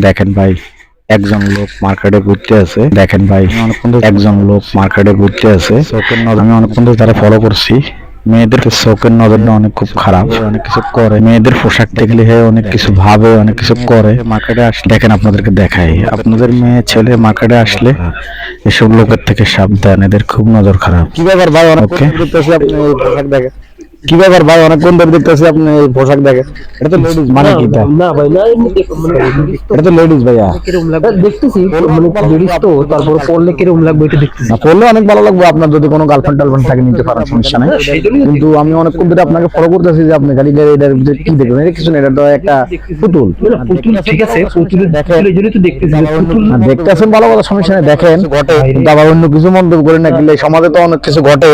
দেখেন ভাই, একজন লোক মার্কেটে ঘুরতে আছে। দেখেন ভাই, একজন লোক মার্কেটে ঘুরতে আছে। আমি অনেকক্ষণ ধরে তারা ফলো করছি। মেয়েদের চোখের নজরটা অনেক খুব খারাপ, অনেক কিছু করে। মেয়েদের পোশাক দেখলে অনেক কিছু ভাবে, অনেক কিছু করে। মার্কেটে আসলে দেখেন, আপনাদেরকে দেখাই, আপনাদের মেয়ে ছেলে মার্কেটে আসলে এসব লোকের থেকে সাবধান, এদের খুব নজর খারাপ। কি ব্যাপার ভাই, অনেক ওকে, দেখতেছি আপনি এই পোশাক দেখে। কি ব্যাপার ভাই, অনেকক্ষণ ধরে দেখতেছি আপনি এই পোশাক দেখে। এটা তো লেডিস মানে কি? না ভাই না, এমনি মানে এটা তো লেডিস ভাইয়া। কিরকম লাগবে দেখতেছি, মানে লেডিস তো, তারপর পড়লে কিরকম লাগবে এটা দেখতেছি। না করলে অনেক ভালো লাগবে। আপনার যদি কোনো গার্লফ্রেন্ড টার্লফ্রেন্ড থাকে নিতে পারেন, সমস্যা নাই। কিন্তু আমি অনেকক্ষণ ধরে আপনাকে ফলো করতেছি যে আপনি খালি এটার ভিতরে কি দেখবেন। এটা কিছু না, এটা তো একটা পুতুল। না, পুতুল ঠিক আছে, পুতুলের দেখেন, এই জন্যই তো দেখতেছি যে পুতুল দেখতে আছেন ভালো কথা, সমস্যা নেই, দেখেন। কিন্তু আবার অন্য কিছু মন্তব্য করেন না, কিন্তু এই সমাজে তো অনেক কিছু ঘটে।